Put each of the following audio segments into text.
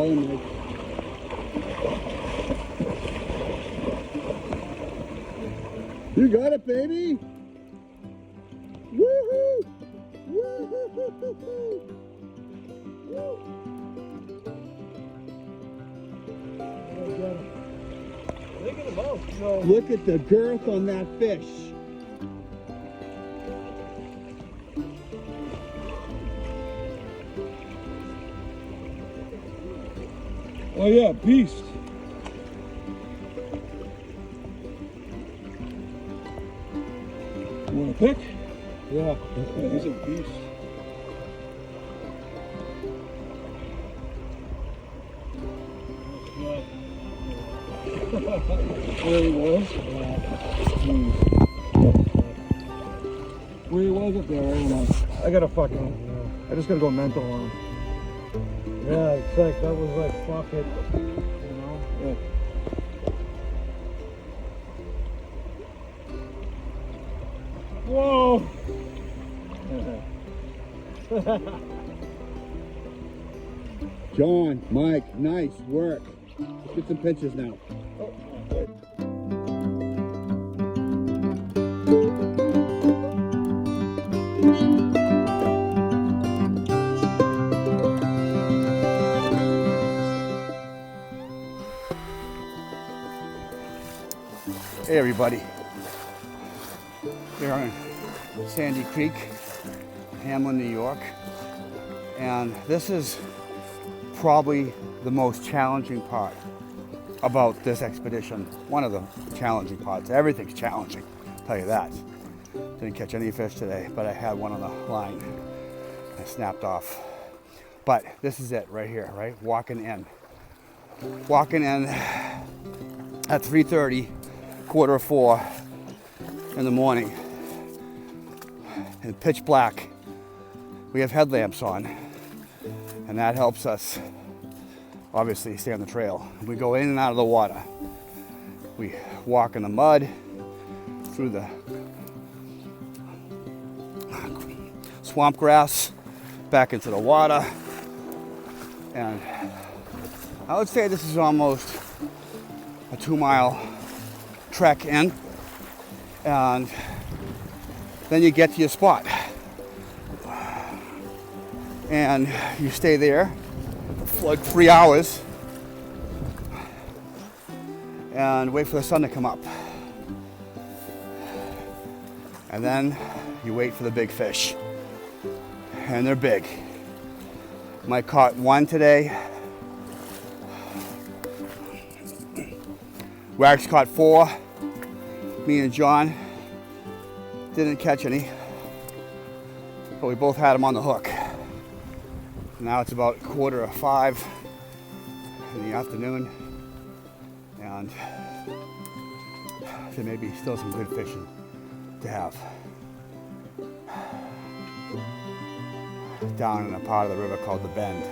calling, Mike. You got it, baby! Woohoo! Woo-hoo-hoo-hoo-hoo! Woo! Look at the mouth. So. Look at the girth on that fish. Oh yeah, beast. You want to pick? Yeah. He's a beast. Where he was? Where he was up there, I don't know. I gotta fucking, I just gotta go mental on him. Yeah, it's like, that was like, fuck it, you know? Yeah. Whoa! John, Mike, nice work. Let's get some pictures now. Hey everybody, we're on Sandy Creek, Hamlin, New York, and this is probably the most challenging part about this expedition. One of the challenging parts. Everything's challenging, I'll tell you that. Didn't catch any fish today, but I had one on the line. I snapped off. But this is it right here, right? Walking in at 3:30. 3:45 in the morning, and pitch black. We have headlamps on, and that helps us obviously stay on the trail. We go in and out of the water. We walk in the mud, through the swamp grass, back into the water, and I would say this is almost a 2-mile trek in, and then you get to your spot and you stay there for like 3 hours and wait for the sun to come up, and then you wait for the big fish, and they're big. Mike caught one today. Wags caught 4. Me and John didn't catch any, but we both had them on the hook. Now it's about 4:45 in the afternoon, and there may be still some good fishing to have. Down in a part of the river called the Bend,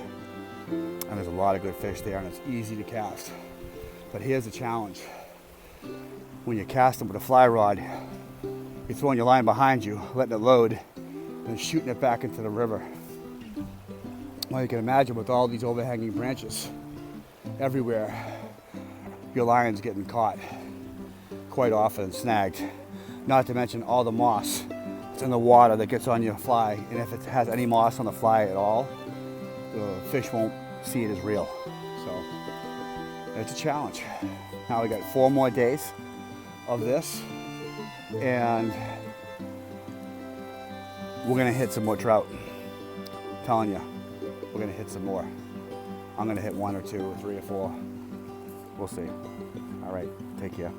and there's a lot of good fish there, and it's easy to cast. But here's the challenge. When you cast them with a fly rod, you're throwing your line behind you, letting it load, and shooting it back into the river. Well, you can imagine with all these overhanging branches everywhere, your line's getting caught quite often and snagged. Not to mention all the moss that's in the water that gets on your fly, and if it has any moss on the fly at all, the fish won't see it as real. So it's a challenge. Now we got 4 more days of this, and we're gonna hit some more trout. I'm telling you, we're gonna hit some more. I'm gonna hit 1 or 2 or 3 or 4. We'll see. All right, take care.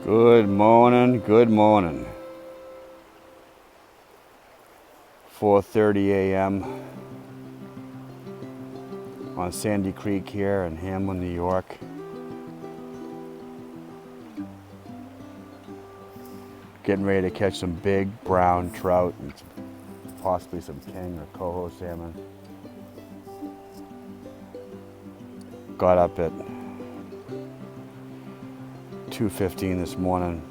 Good morning, good morning. 4:30 a.m. on Sandy Creek here in Hamlin, New York. Getting ready to catch some big brown trout and possibly some king or coho salmon. Got up at 2:15 this morning,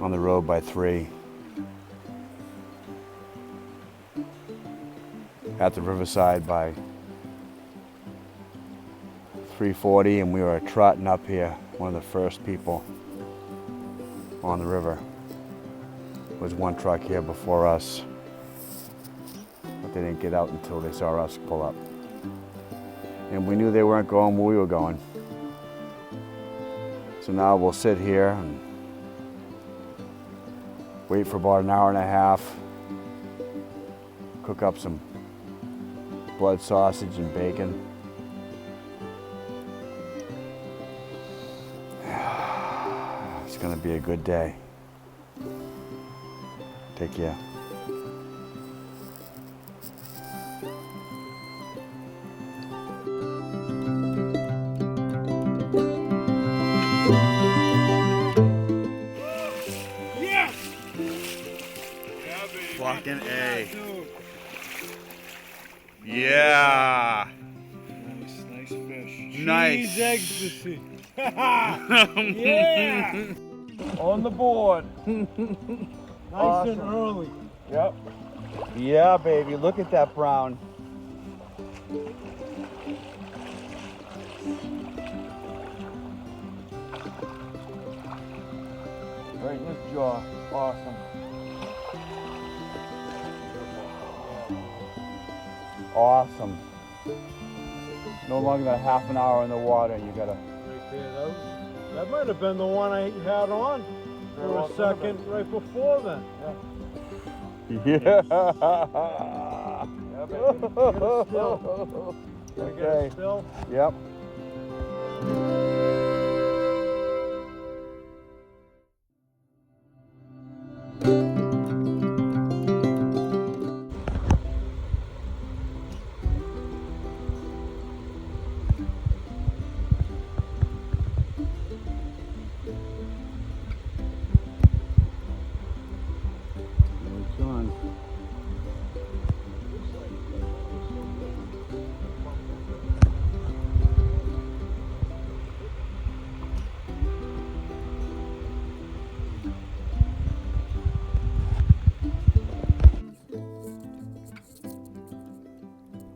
on the road by 3. at the riverside by 3:40, and we were trotting up here. One of the first people on the river. There was one truck here before us, but they didn't get out until they saw us pull up. And we knew they weren't going where we were going. So now we'll sit here and wait for about an hour and a half, cook up some blood sausage and bacon. It's gonna be a good day. Take care. Yes! Fucking A. Yeah. Nice fish. Nice. Cheese ecstasy. Yeah! On the board. Nice Awesome. and early. Yep. Yeah, baby. Look at that brown. Right in his jaw. Awesome. Awesome. No longer than half an hour in the water, and you gotta. Right there. That might have been the one I had on for a second right before then. Yeah. Yeah, baby. Get it still. Can I get Okay. it still? Yep. It's on.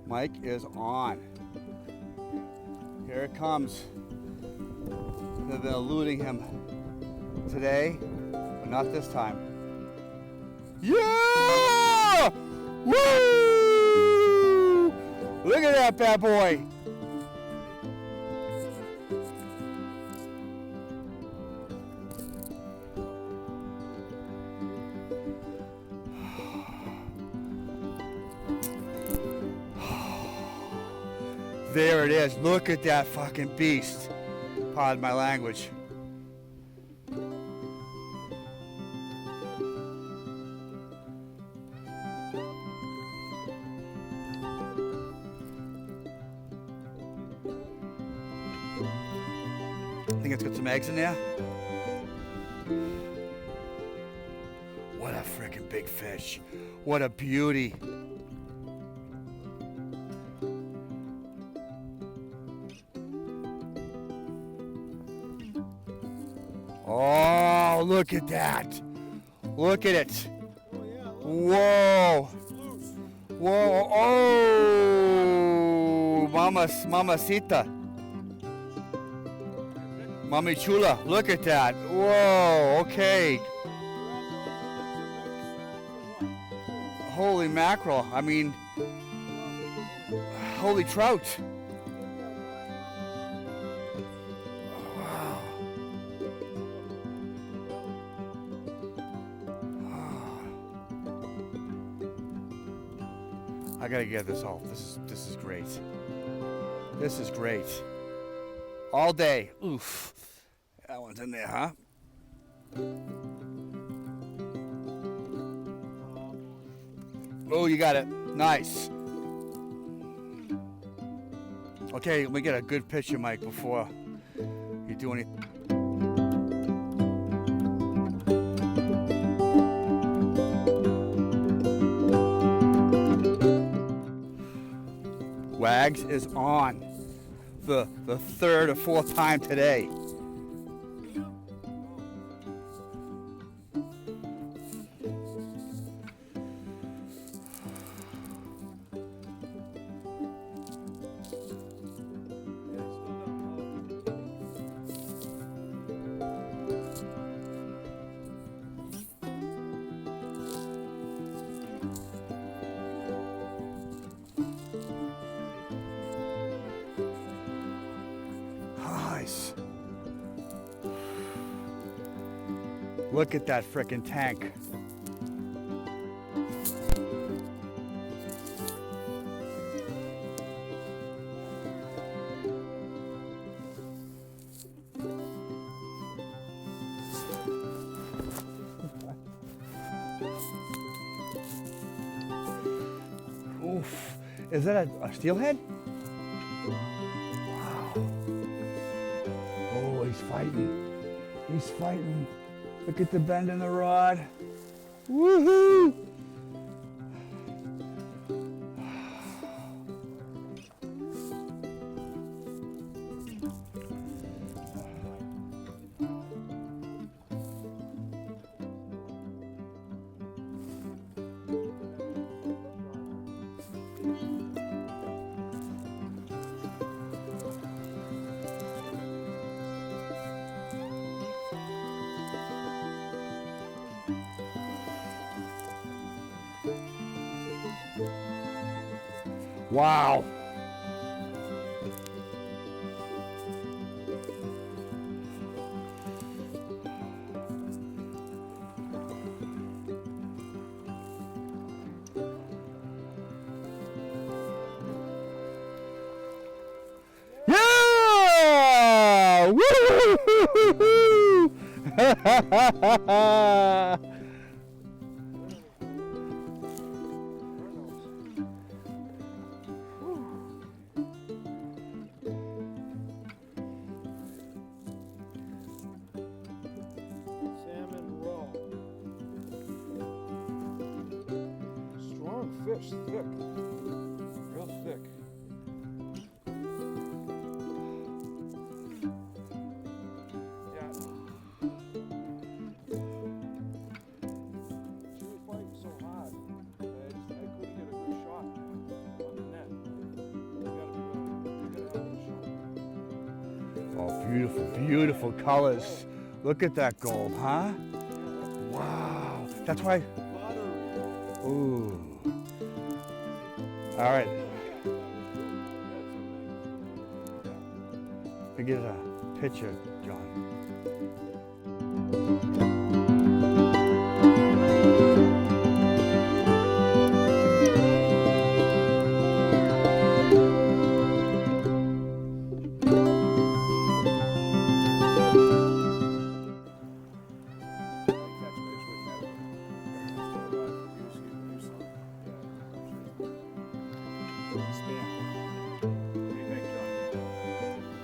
Mike is on. Here it comes. They've been eluding him today, but not this time. Yeah! Woo! Look at that bad boy. There it is. Look at that fucking beast. Pardon my language. I think it's got some eggs in there. What a freaking big fish. What a beauty. Oh, look at that. Look at it. Whoa. Whoa. Oh, mamacita. Mami chula. Look at that. Whoa, okay. Holy mackerel. I mean, holy trout. Wow. I gotta get this off. This is great. This is great. All day. Oof. That one's in there, huh? Oh, you got it. Nice. Okay, let me get a good picture, Mike, before you do anything. Wags is on the third or fourth time today. Look at that frickin' tank. Oof. Is that a steelhead? Wow. Oh, he's fighting. He's fighting. Look at the bend in the rod. Woohoo! Wow. Yeah! Woo! Salmon raw. Strong fish, thick. Real thick. Yeah. She was fighting so hard. I couldn't get a good shot on the net. You gotta have a good shot. Oh, beautiful, beautiful colors. Look at that gold, huh? Wow. That's why. Ooh. All right. Let me get a picture, John.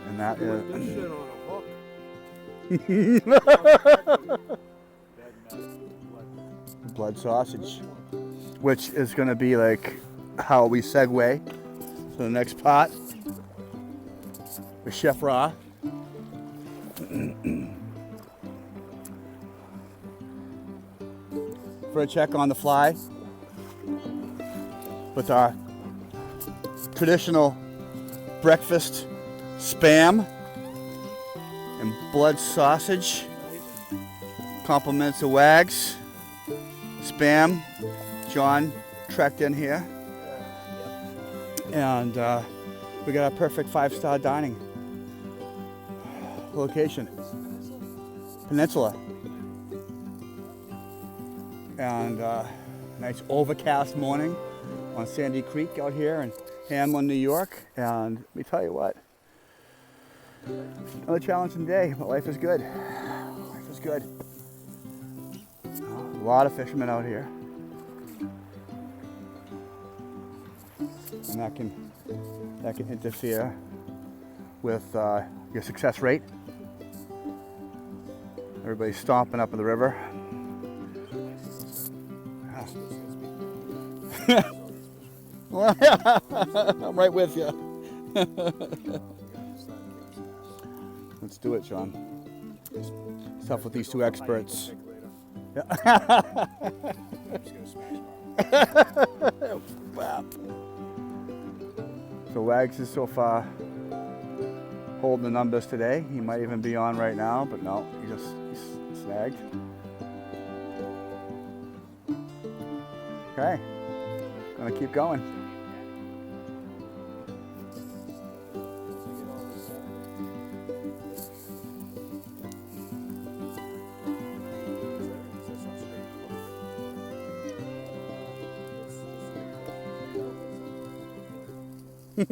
And that This is shit on a hook. blood sausage, which is going to be like how we segue to the next pot with Chef Ra. Ferchack on the fly with our traditional breakfast spam and blood sausage. Compliments of Wags. Spam. John trekked in here. And we got a perfect 5-star dining location. Peninsula. And nice overcast morning on Sandy Creek out here in Hamlin, New York. And let me tell you what, another challenging day, but life is good. Life is good. A lot of fishermen out here. And that can interfere with your success rate. Everybody's stomping up in the river. I'm right with you. Let's do it, Sean. It's tough with these two experts. So Wags is so far holding the numbers today. He might even be on right now, but no, he's snagged. Okay, gonna keep going. All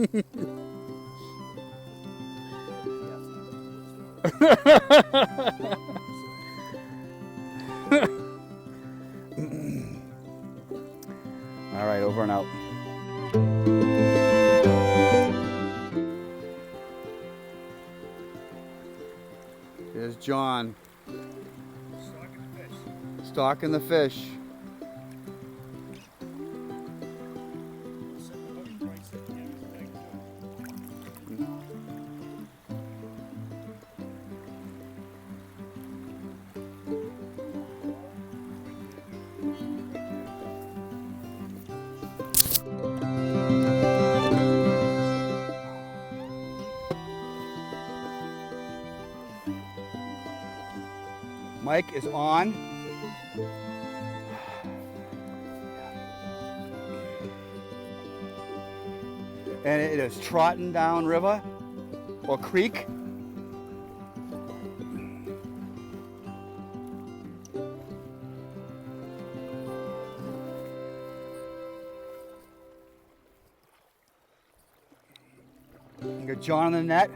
right, over and out. Here's John. Stalking the fish. Mike is on. And it is trotting down river or creek. You got John on the net.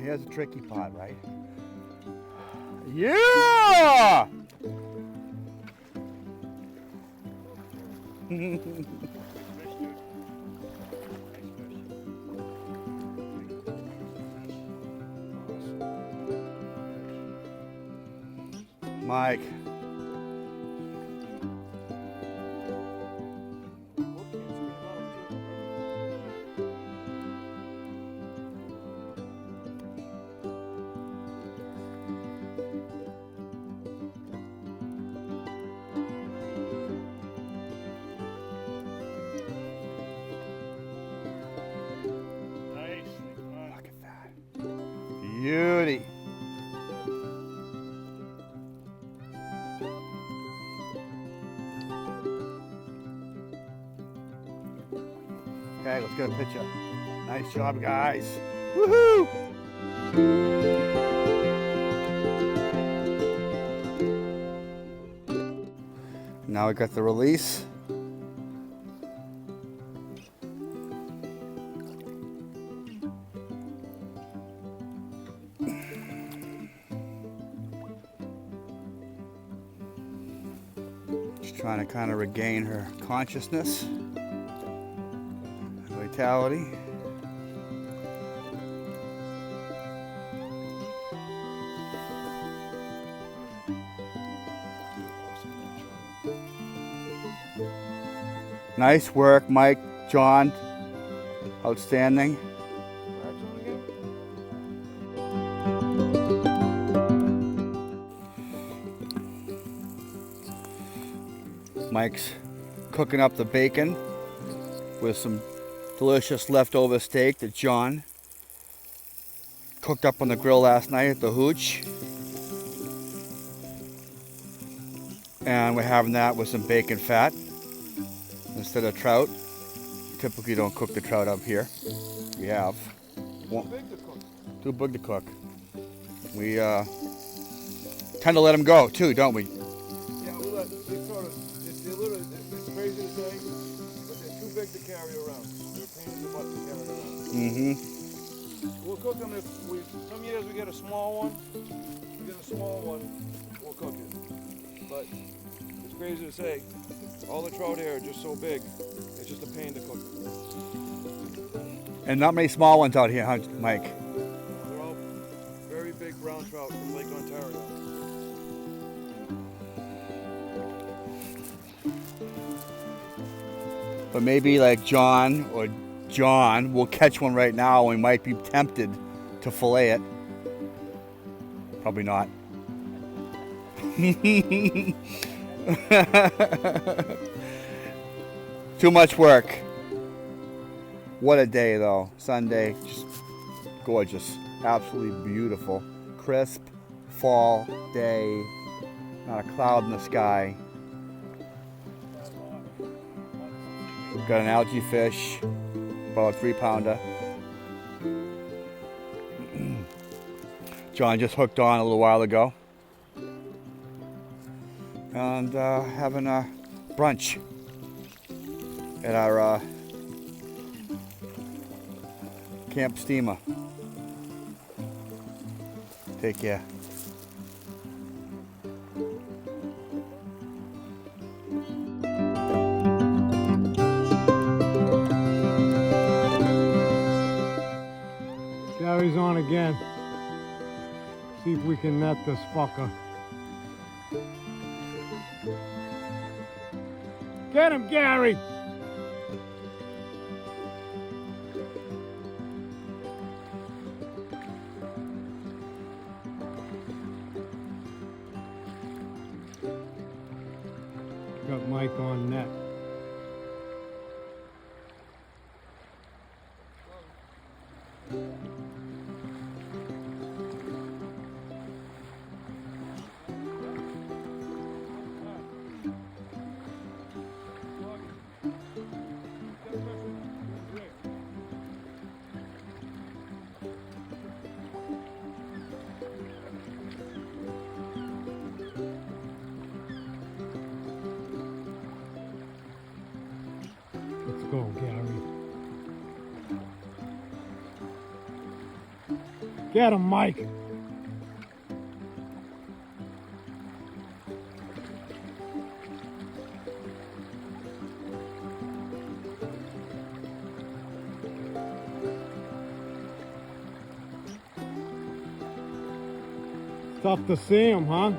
Here's the tricky part, right? Yeah! Mike. Look at that. Beauty. Okay, let's get a picture. Nice job, guys. Woohoo! Now we got the release. She's trying to kind of regain her consciousness, vitality. Nice work, Mike, John. Outstanding. Mike's cooking up the bacon with some delicious leftover steak that John cooked up on the grill last night at the Hooch. And we're having that with some bacon fat instead of trout. Typically don't cook the trout up here. We have. Too big to cook. We tend to let them go too, don't we? Yeah, we let, they sort of, it's crazy to say, but they're too big to carry around. They're a pain in the butt to carry around. Mm-hmm. We'll cook them if we, some years we get a small one, we'll cook it. But it's crazy to say, all the trout here are just so big, it's just a pain to cook. And not many small ones out here, huh, Mike? They're all very big brown trout from Lake Ontario. But maybe like John or John will catch one right now and we might be tempted to fillet it. Probably not. Too much work. What a day though. Sunday, just gorgeous. Absolutely beautiful. crisp fall day, not a cloud in the sky. Got an algae fish, about a 3-pounder. John just hooked on a little while ago. And having a brunch at our camp steamer. Take care. Gary's on again. See if we can net this fucker. Get him, Gary! Got Mike on net. Let's go, Gary. Get him, Mike. Tough to see him, huh?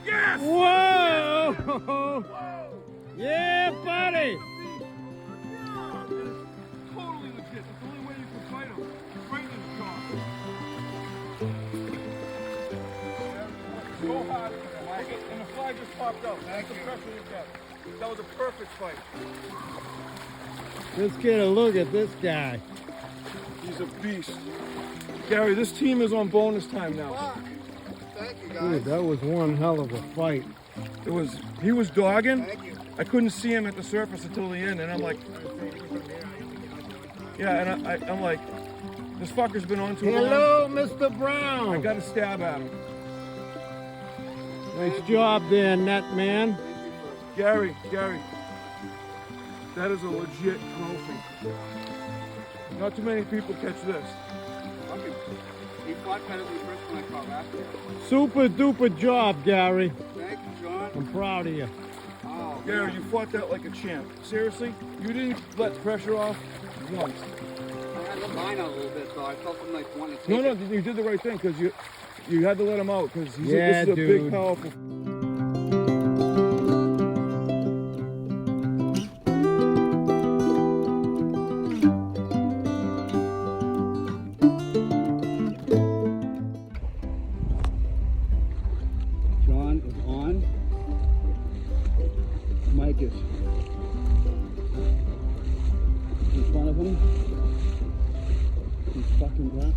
Yes! Whoa! Whoa! Yeah, buddy! Yeah, that is totally legit. That's the only way you can fight him. Right in the jaw. So hard. And the flag just popped up. That's the pressure you get. That was a perfect fight. Let's get a look at this guy. He's a beast. Gary, this team is on bonus time now. Thank you, Dude, that was one hell of a fight. He was dogging. Thank you. I couldn't see him at the surface until the end, and I'm like, yeah, and I'm like, this fucker's been on too long. Hello, Mr. Brown. I got to stab at him. Nice job there, net man. Gary, that is a legit trophy. Not too many people catch this. He fought better than the first one I caught last year. Super duper job, Gary. Thank you, John. I'm proud of you. Oh, Gary, you fought that like a champ. Seriously, you didn't let pressure off once. I had the line out a little bit, so I felt him like wanting to take No, it. you did the right thing because you had to let him out because Yeah, this is a dude. big, powerful. John is on. Mike is in front of him. He's fucking got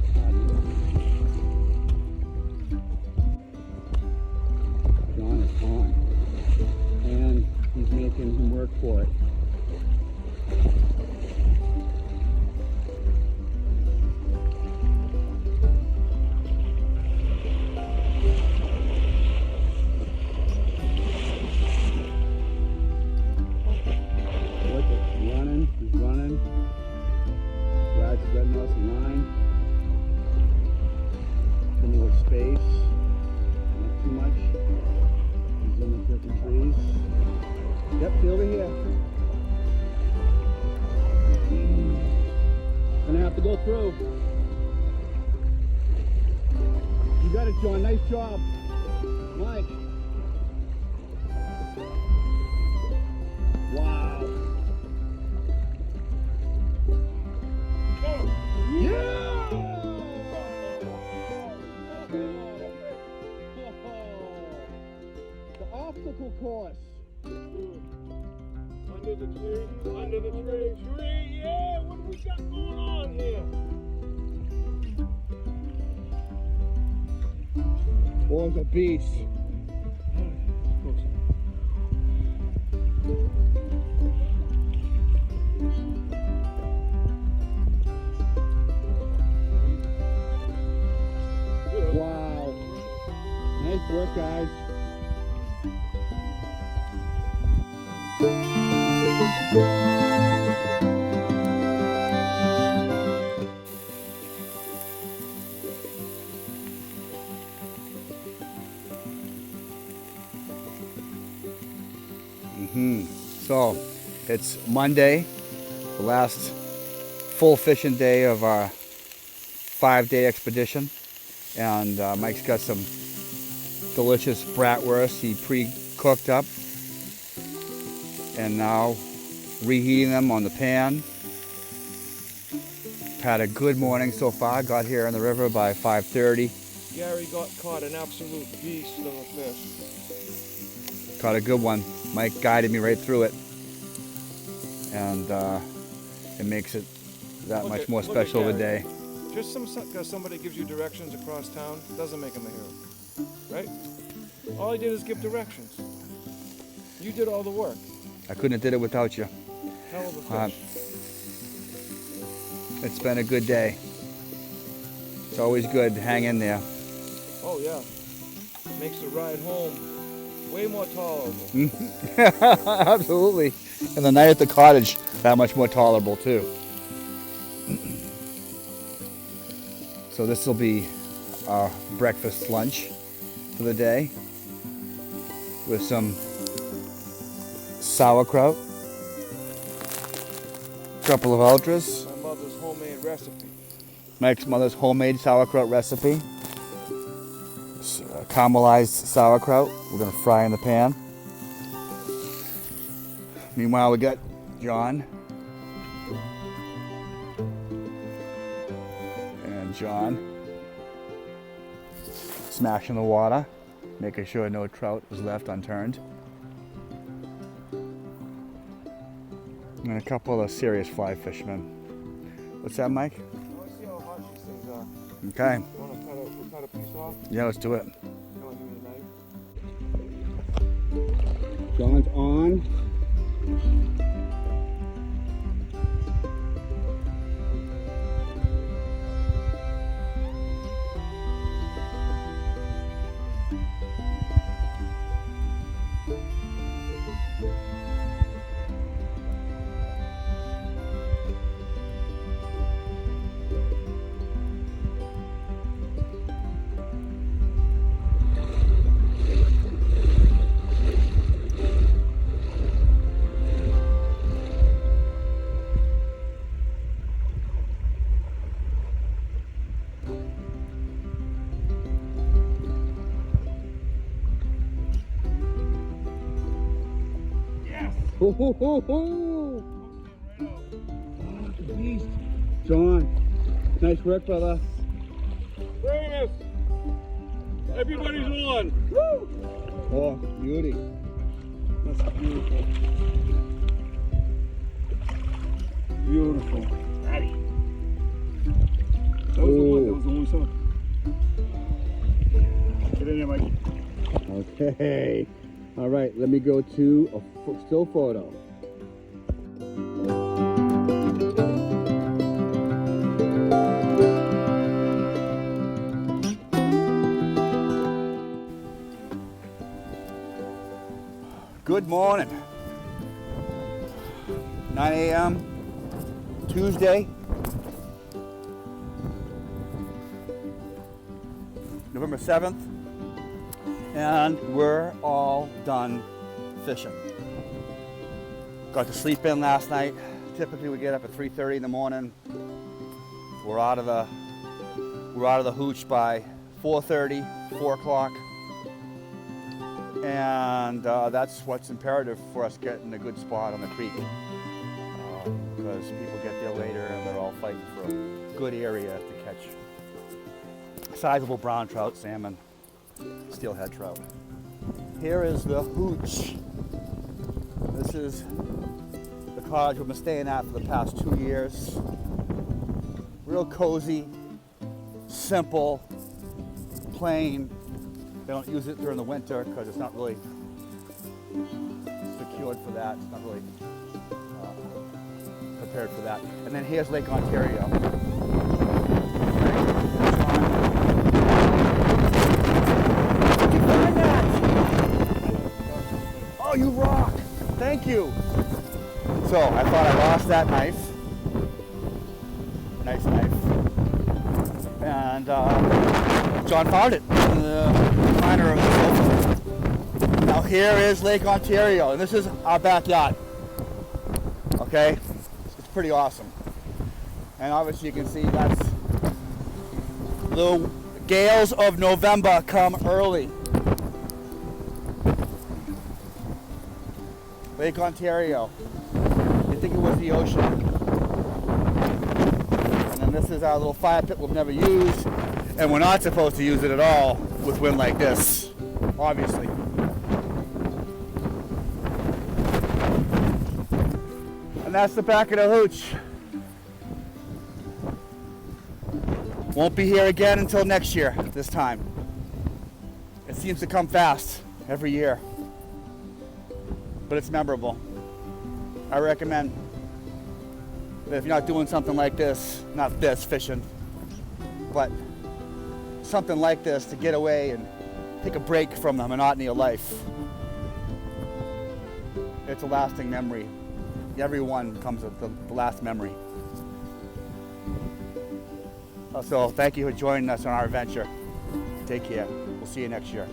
John is on. And he's making him work for it. He's running. Guys is letting us in line. Give him a little space. Not too much. He's in the freaking trees. Yep, see over here. Gonna have to go through. You got it, John. Nice job. Mike. Wow. Under the tree. Under the tree. Tree, yeah. What do we got going on here? Boy's a beast. Wow. Nice work, guys. So it's Monday, the last full fishing day of our 5-day expedition, and Mike's got some delicious bratwurst he pre-cooked up, and now reheating them on the pan. Had a good morning so far. Got here on the river by 5:30. Gary got caught an absolute beast of a fish. Caught a good one. Mike guided me right through it, and it makes it that much more special of a day. Just because somebody gives you directions across town doesn't make him a hero, right? All I did is give directions. You did all the work. I couldn't have did it without you. Hell of a fish. It's been a good day. It's always good to hang in there. Oh yeah, makes the ride home way more tolerable. Absolutely. And the night at the cottage, that much more tolerable too. So this will be our breakfast lunch for the day with some sauerkraut, a couple of ultras, My mother's homemade recipe. Mike's mother's homemade sauerkraut recipe, caramelized sauerkraut we're going to fry in the pan. Meanwhile, we got John and John smashing the water, making sure no trout is left unturned. And a couple of serious fly fishermen. What's that, Mike? I want to see how hot these things are. Okay. You want to cut a piece off? Yeah, let's do it. You want to give me a knife? John's on. Ho, ho, ho, ho. Beast. John, nice work, brother. Pramas! Everybody's on! Woo! Oh, beauty. That's beautiful. Beautiful. That was the one. That was the only song. Get in there, Mike. Okay. All right, let me go to a still photo. Good morning. 9 a.m. Tuesday, November 7th, and we're all done fishing. Got to sleep in last night. Typically we get up at 3:30 in the morning. We're out of the hooch by 4:30, 4 o'clock. And that's what's imperative for us getting a good spot on the creek. Because people get there later and they're all fighting for a good area to catch sizable brown trout, salmon, steelhead trout. Here is the hooch. This is cottage we've been staying at for the past 2 years. Real cozy, simple, plain. They don't use it during the winter because it's not really secured for that. It's not really prepared for that. And then here's Lake Ontario. Did you find that? Oh, you rock! Thank you. So I thought I lost that knife. Nice knife. And John found it in the minor of the sofa. Now here is Lake Ontario, and this is our backyard. Okay, it's pretty awesome. And obviously you can see that's the gales of November come early. Lake Ontario. You think it was the ocean. And then this is our little fire pit we've never used, and we're not supposed to use it at all with wind like this, obviously. And that's the back of the hooch. Won't be here again until next year, this time. It seems to come fast every year, but it's memorable. I recommend that if you're not doing something like this, not this fishing, but something like this to get away and take a break from the monotony of life. It's a lasting memory. Everyone becomes the last memory. So thank you for joining us on our adventure. Take care. We'll see you next year.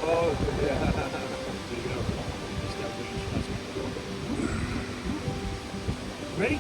Oh, yeah. Ready?